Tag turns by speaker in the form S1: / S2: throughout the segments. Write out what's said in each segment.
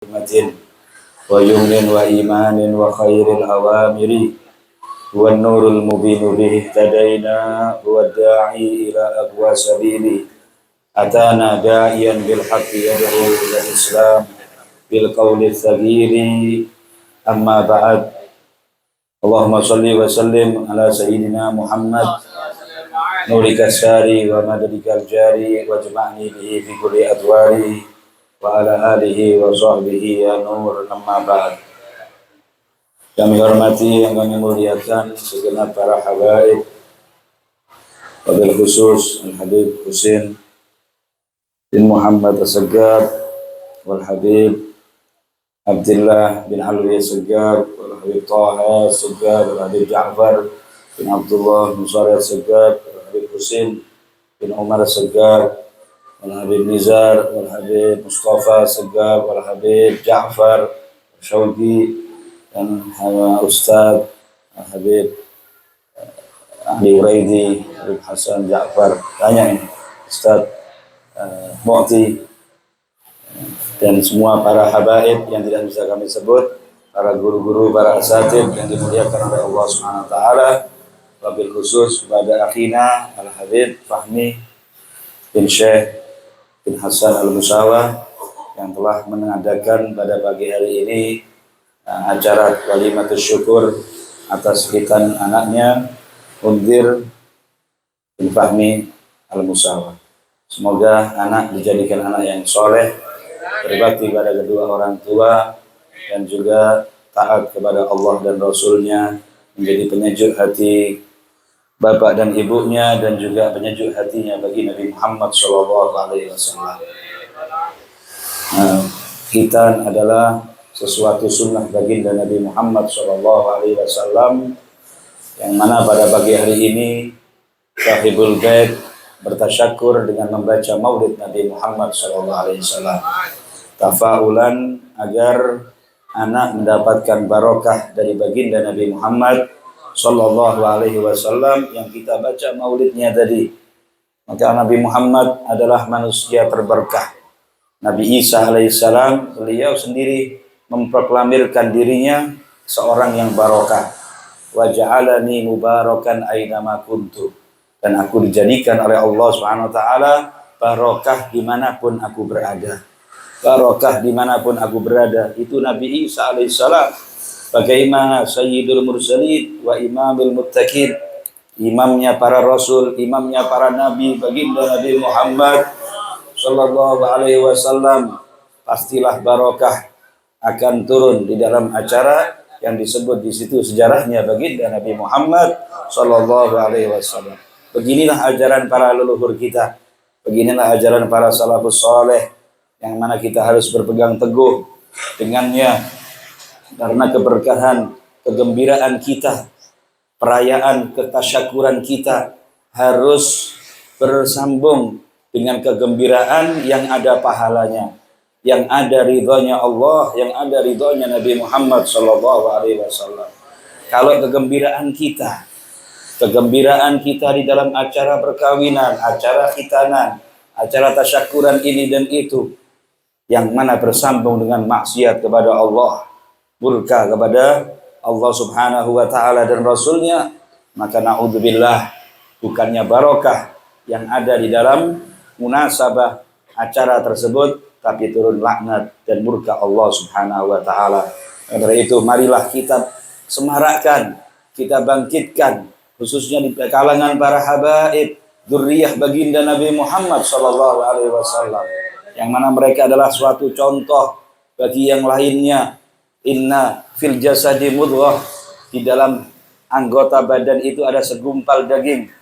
S1: hikmatin wa yumnin wa imanin wa khairil awamiri wa nurul mubinu bihi tadaina wa da'i ila aqwa sabili atana da'iyan bil haqqi yad'u ila islam bil qawli tsagiri amma ba'd. Allahumma salli wa sallim ala sayyidina Muhammad nurika syari wa madadikal jari wa jama'ni bihi fi kulli adwari wa ala alihi wa sahbihi ya nur amma ba'd. Kami hormati yang kami muliakan segenap para habaib, wabil khusus Al-Habib Husin bin Muhammad As-Saggar wal Habib Abdullah bin Alwi As-Saggar wal Habib Taha As-Saggar wal Habib Ja'far bin Abdullah Musari As-Saggar wal Habib Husin bin Umar As-Saggar wal Habib Nizar wal Habib Mustafa As-Saggar wal Habib Ja'far Syauqi dan Ustaz Habib Ali Uraidi, Habib Hasan Ja'far, tanya ini Ustaz Mu'ti dan semua para habaib yang tidak bisa kami sebut, para guru-guru, para asatid yang dimuliakan oleh Allah Subhanahu wa taala, wabil khusus kepada akhina Al-Habib Fahmi bin Syekh bin Hasan Al-Musawa yang telah mengadakan pada pagi hari ini acara kalimatus syukur atas hitan anaknya Undir bin Fahmi Al-Musawa. Semoga anak dijadikan anak yang soleh, berbakti pada kedua orang tua, dan juga taat kepada Allah dan Rasulnya, menjadi penyejuk hati bapak dan ibunya, dan juga penyejuk hatinya bagi Nabi Muhammad SAW. Hitan adalah sesuatu sunnah baginda Nabi Muhammad SAW, yang mana pada pagi hari ini Sahibul Bait bertasyakur dengan membaca maulid Nabi Muhammad SAW, tafaulan agar anak mendapatkan barokah dari baginda Nabi Muhammad SAW yang kita baca maulidnya tadi. Maka Nabi Muhammad adalah manusia terberkah. Nabi Isa alaihissalam, beliau sendiri memproklamirkan dirinya seorang yang barokah. Wa ja'alani mubarakan ainama kuntu, dan aku dijadikan oleh Allah Subhanahu wa taala barokah dimanapun aku berada. Barokah dimanapun aku berada. Itu Nabi Isa alaihissalam, bagaimana sayyidul mursalin wa imamul muttaqin, imamnya para rasul, imamnya para nabi, baginda Nabi Muhammad sallallahu alaihi wasallam, pastilah barokah akan turun di dalam acara yang disebut di situ sejarahnya baginda Nabi Muhammad sallallahu alaihi wasallam. Beginilah ajaran para leluhur kita, beginilah ajaran para salafus saleh, yang mana kita harus berpegang teguh dengannya, karena keberkahan, kegembiraan kita, perayaan ketasyakuran kita harus bersambung dengan kegembiraan yang ada pahalanya, yang ada ridhonya Allah, yang ada ridhonya Nabi Muhammad SAW. Kalau kegembiraan kita di dalam acara perkawinan, acara khitanan, acara tasyakuran ini dan itu, yang mana bersambung dengan maksiat kepada Allah, murka kepada Allah Subhanahu wa taala dan Rasulnya, maka na'udzubillah, bukannya barokah yang ada di dalam munasabah acara tersebut, tapi turun laknat dan murka Allah Subhanahu wa taala. Karena itu marilah kita semarakkan, kita bangkitkan, khususnya di kalangan para habaib, dzurriyyah baginda Nabi Muhammad sallallahu alaihi wasallam, yang mana mereka adalah suatu contoh bagi yang lainnya. Inna fil jasadi mudghah, di dalam anggota badan itu ada segumpal daging.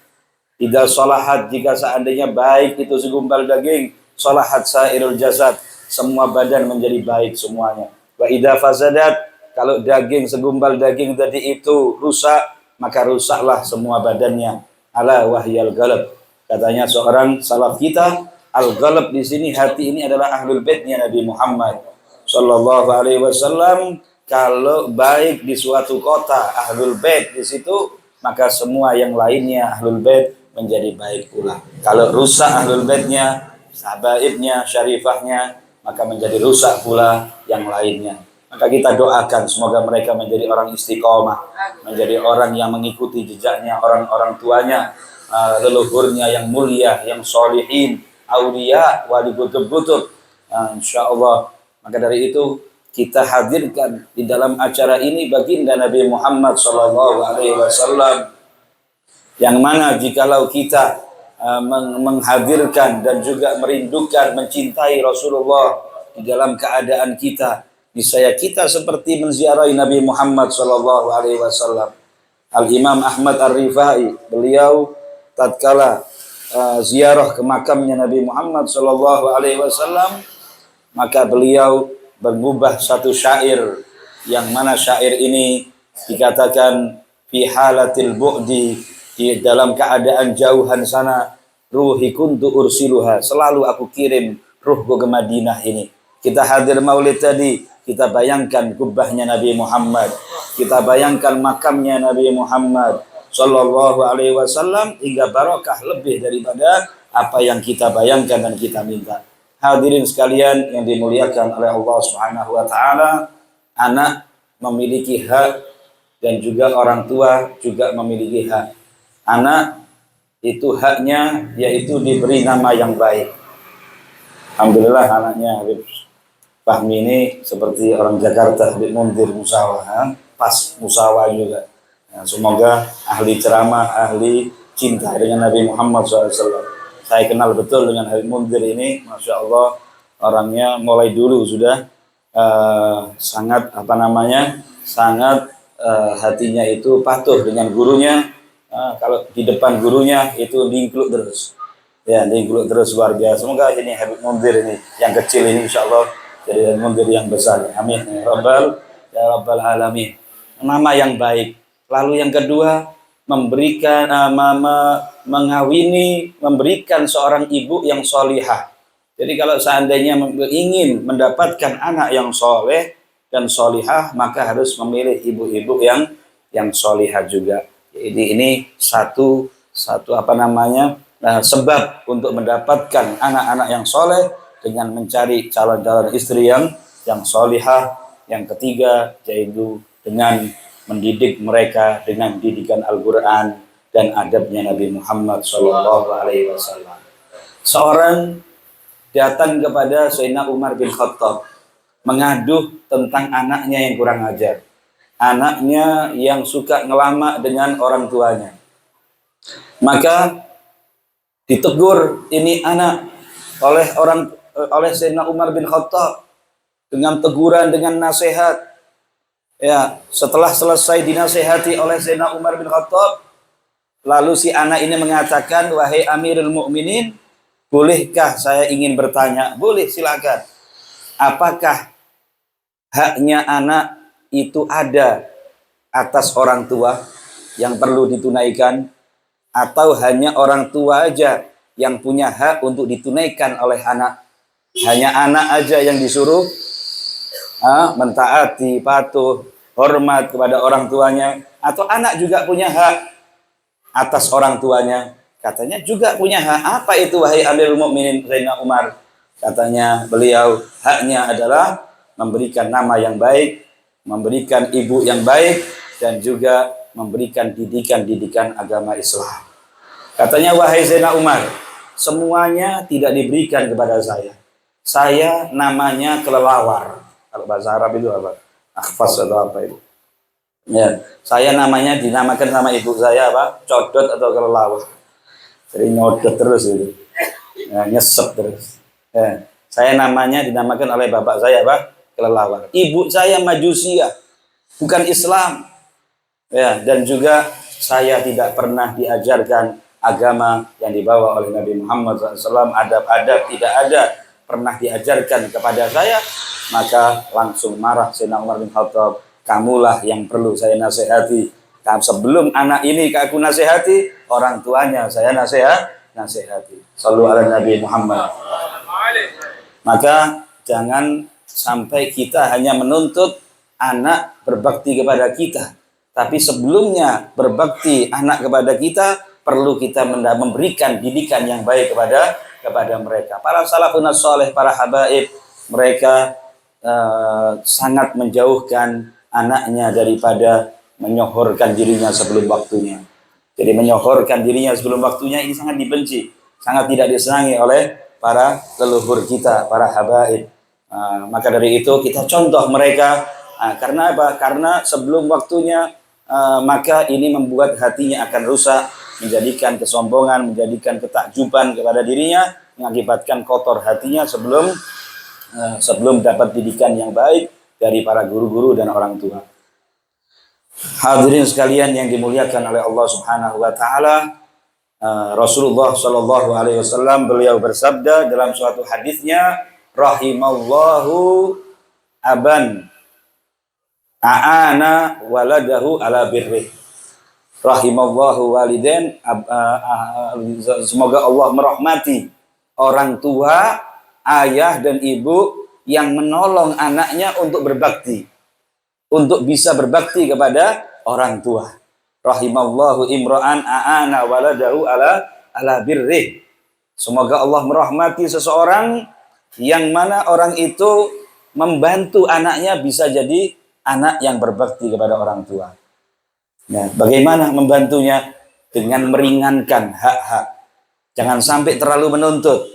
S1: Idza salahat, jika seandainya baik itu segumpal daging, salahat sairul jasad, semua badan menjadi baik semuanya. Wa idza fasadat, kalau daging segumpal daging tadi itu rusak, maka rusaklah semua badannya. Ala wahyal ghalab, katanya seorang salaf kita, al-ghalab di sini, hati ini adalah ahlul baitnya Nabi Muhammad sallallahu alaihi wasallam. Kalau baik di suatu kota ahlul bait di situ, maka semua yang lainnya ahlul bait menjadi baik pula. Kalau rusak ahlul baitnya, habaibnya, syarifahnya, maka menjadi rusak pula yang lainnya. Maka kita doakan semoga mereka menjadi orang istiqomah, menjadi orang yang mengikuti jejaknya orang-orang tuanya, leluhurnya yang mulia, yang solihin, aulia, wali kutub-kutub. Insyaallah. Maka dari itu kita hadirkan di dalam acara ini baginda Nabi Muhammad SAW, yang mana jikalau kita menghadirkan dan juga merindukan, mencintai Rasulullah di dalam keadaan kita, niscaya kita seperti menziarahi Nabi Muhammad SAW. Al-Imam Ahmad Ar-Rifai, beliau tatkala ziarah ke makamnya Nabi Muhammad SAW, maka beliau mengubah satu syair, yang mana syair ini dikatakan fi halatil bu'di, di dalam keadaan jauhan sana, ruhi kuntu ursiluha, selalu aku kirim ruhku ke Madinah ini. Kita hadir maulid tadi, kita bayangkan kubahnya Nabi Muhammad, kita bayangkan makamnya Nabi Muhammad sallallahu alaihi wasallam, hingga barokah lebih daripada apa yang kita bayangkan dan kita minta. Hadirin sekalian yang dimuliakan oleh Allah Subhanahu wa taala, anak memiliki hak dan juga orang tua juga memiliki hak. Anak itu haknya yaitu diberi nama yang baik. Alhamdulillah anaknya Habib Fahmi ini seperti orang Jakarta, Habib Mundir Musawa, pas Musawa juga. Ya, semoga ahli ceramah, ahli cinta dengan Nabi Muhammad SAW. Saya kenal betul dengan Habib Mundir ini, Masya Allah, orangnya mulai dulu sudah sangat sangat hatinya itu patuh dengan gurunya. Kalau di depan gurunya itu diinkluk terus, ya diinkluk terus, luar biasa. Semoga ini Habib Mundir ini yang kecil ini Insya Allah jadi Mundir yang besar. Amin ya Rabbal Alamin. Nama yang baik. Lalu yang kedua, memberikan mengawini, memberikan seorang ibu yang solihah. Jadi kalau seandainya ingin mendapatkan anak yang soleh dan solihah, maka harus memilih ibu-ibu yang solihah juga. Jadi ini satu sebab untuk mendapatkan anak-anak yang soleh dengan mencari calon-calon istri yang solihah. Yang ketiga yaitu dengan mendidik mereka dengan didikan Al-Quran dan adabnya Nabi Muhammad SAW. Seorang datang kepada Sayyidina Umar bin Khattab mengaduh tentang anaknya yang kurang ajar, anaknya yang suka ngelama dengan orang tuanya. Maka ditegur ini anak oleh Sayyidina Umar bin Khattab dengan teguran, dengan nasihat. Ya, setelah selesai dinasihati oleh Sayyidina Umar bin Khattab, lalu si anak ini mengatakan, wahai Amirul Mukminin, bolehkah saya ingin bertanya? Boleh, silakan. Apakah haknya anak itu ada atas orang tua yang perlu ditunaikan, atau hanya orang tua aja yang punya hak untuk ditunaikan oleh anak? Hanya anak aja yang disuruh mentaati, patuh, hormat kepada orang tuanya, atau anak juga punya hak atas orang tuanya? Katanya juga punya hak. Apa itu wahai Amirul Mukminin Sayyidina Umar? Katanya beliau, haknya adalah memberikan nama yang baik, memberikan ibu yang baik, dan juga memberikan didikan agama Islam. Katanya, wahai Sayyidina Umar, semuanya tidak diberikan kepada saya. Saya namanya kelelawar. Kalau bahasa Arab itu apa? Akhfas atau apa itu? Ya, saya namanya dinamakan sama ibu saya apa? Codot atau kelelawar. Jadi nyodot terus itu. Ya, nyesep terus. Ya, saya namanya dinamakan oleh bapak saya apa? Kelelawar. Ibu saya Majusia, bukan Islam. Ya, dan juga saya tidak pernah diajarkan agama yang dibawa oleh Nabi Muhammad SAW. Adab-adab tidak ada pernah diajarkan kepada saya. Maka langsung marah Sayyidina Umar bin Khattab, kamulah yang perlu saya nasihati. Sebelum anak ini aku nasihati, orang tuanya saya nasihati. Shallu ala Nabi Muhammad. Maka jangan sampai kita hanya menuntut anak berbakti kepada kita, tapi sebelumnya berbakti anak kepada kita, perlu kita memberikan didikan yang baik kepada mereka. Para salafun saleh, para habaib mereka sangat menjauhkan anaknya daripada menyohorkan dirinya sebelum waktunya. Jadi menyohorkan dirinya sebelum waktunya ini sangat dibenci, sangat tidak disenangi oleh para leluhur kita, para habaib. Maka dari itu kita contoh mereka. Karena apa? Karena sebelum waktunya maka ini membuat hatinya akan rusak, menjadikan kesombongan, menjadikan ketakjuban kepada dirinya, mengakibatkan kotor hatinya sebelum dapat didikan yang baik dari para guru-guru dan orang tua. Hadirin sekalian yang dimuliakan oleh Allah Subhanahu wa taala, Rasulullah Shallallahu alaihi wasallam beliau bersabda dalam suatu hadisnya, rahimallahu aban a'ana waladahu ala birri. Rahimallahu walidain, semoga Allah merahmati orang tua, ayah dan ibu yang menolong anaknya untuk berbakti, untuk bisa berbakti kepada orang tua. Rahimallahu imra'an a'ana waladahu ala birri. Semoga Allah merahmati seseorang yang mana orang itu membantu anaknya bisa jadi anak yang berbakti kepada orang tua. Nah, bagaimana membantunya? Dengan meringankan hak-hak. Jangan sampai terlalu menuntut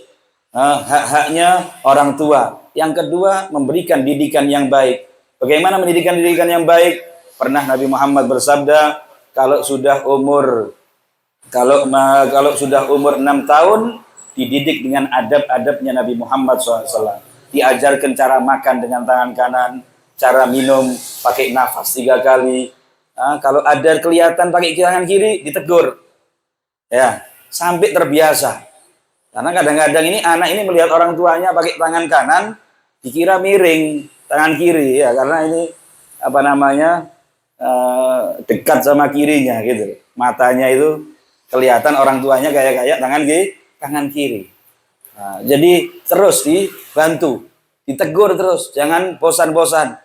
S1: hak-haknya orang tua. Yang kedua, memberikan didikan yang baik. Bagaimana mendidikan didikan yang baik? Pernah Nabi Muhammad bersabda, kalau sudah umur 6 tahun, dididik dengan adab-adabnya Nabi Muhammad SAW. Diajarkan cara makan dengan tangan kanan, cara minum pakai nafas 3 kali. Kalau ada kelihatan pakai tangan kiri, ditegur. Ya, sampai terbiasa. Karena kadang-kadang ini anak ini melihat orang tuanya pakai tangan kanan, dikira miring tangan kiri ya, karena ini dekat sama kirinya gitu. Matanya itu kelihatan orang tuanya kayak tangan kiri. Jadi terus dibantu, ditegur terus, jangan bosan-bosan.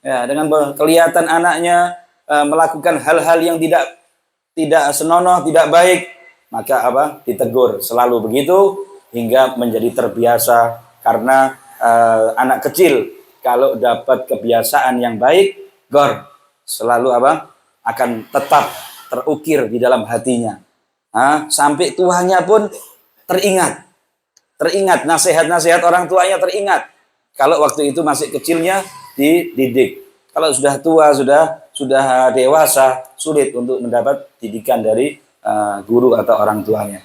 S1: Ya, dengan kelihatan anaknya melakukan hal-hal yang tidak senonoh, tidak baik, maka ditegur selalu begitu hingga menjadi terbiasa. Karena anak kecil kalau dapat kebiasaan yang baik, selalu akan tetap terukir di dalam hatinya. Sampai tuanya pun teringat nasihat-nasihat orang tuanya, teringat kalau waktu itu masih kecilnya dididik. Kalau sudah tua, sudah dewasa, sulit untuk mendapat didikan dari guru atau orang tuanya.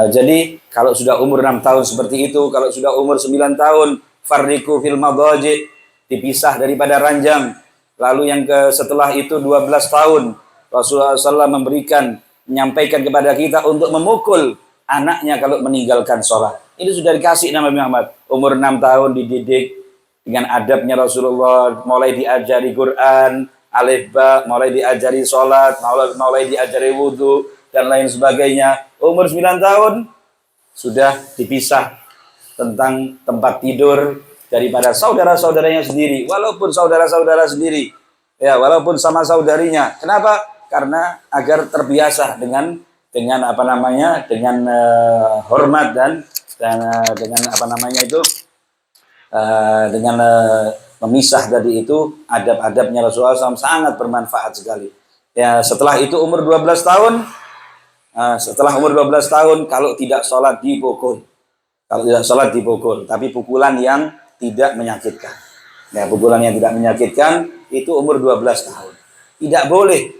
S1: Jadi kalau sudah umur 6 tahun seperti itu, kalau sudah umur 9 tahun, farriqu fil madaji, dipisah daripada ranjang. Lalu yang setelah itu 12 tahun, Rasulullah SAW menyampaikan kepada kita untuk memukul anaknya kalau meninggalkan sholat. Itu sudah dikasih nama Muhammad. Umur 6 tahun dididik dengan adabnya Rasulullah, mulai diajari Quran, alif ba, mulai diajari sholat, mulai diajari wudhu, dan lain sebagainya. Umur 9 tahun sudah dipisah tentang tempat tidur daripada saudara-saudaranya sendiri, walaupun saudara-saudara sendiri, ya, walaupun sama saudarinya. Kenapa? Karena agar terbiasa dengan hormat dan dengan memisah tadi itu, adab-adabnya Rasulullah SAW sangat bermanfaat sekali. Ya, setelah itu umur 12 tahun, kalau tidak sholat dipukul. Tapi pukulan yang tidak menyakitkan. Ya, pukulan yang tidak menyakitkan itu umur 12 tahun. Tidak boleh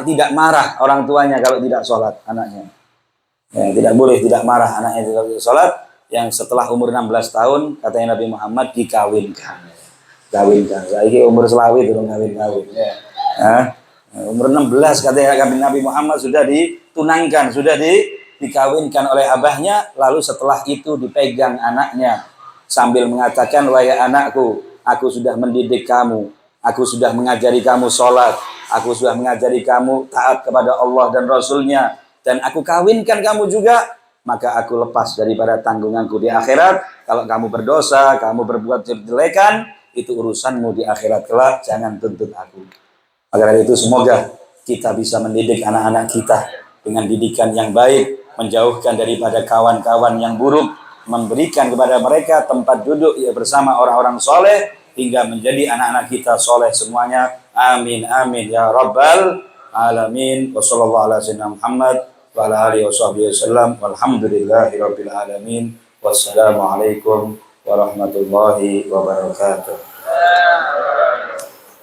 S1: tidak marah orang tuanya kalau tidak sholat anaknya. Ya, tidak boleh tidak marah anaknya kalau tidak sholat. Yang setelah umur 16 tahun, katanya Nabi Muhammad, dikawinkan. Saya umur selawi belum kawin. Ya. Umur 16 katanya Nabi Muhammad sudah ditunangkan, sudah dikawinkan oleh abahnya. Lalu setelah itu dipegang anaknya sambil mengatakan, wahai anakku, aku sudah mendidik kamu, aku sudah mengajari kamu sholat, aku sudah mengajari kamu taat kepada Allah dan Rasulnya, dan aku kawinkan kamu juga, maka aku lepas daripada tanggunganku di akhirat. Kalau kamu berdosa, kamu berbuat kejelekan, itu urusanmu di akhirat kelak, jangan tuntut aku. Agar itu semoga kita bisa mendidik anak-anak kita dengan didikan yang baik, menjauhkan daripada kawan-kawan yang buruk, memberikan kepada mereka tempat duduk ya bersama orang-orang soleh hingga menjadi anak-anak kita soleh semuanya. Amin amin ya rabbal alamin. Wassallallahu ala sayyidina Muhammad wa ala alihi wasallam. Walhamdulillahirabbil alamin. Wassalamualaikum warahmatullahi wabarakatuh.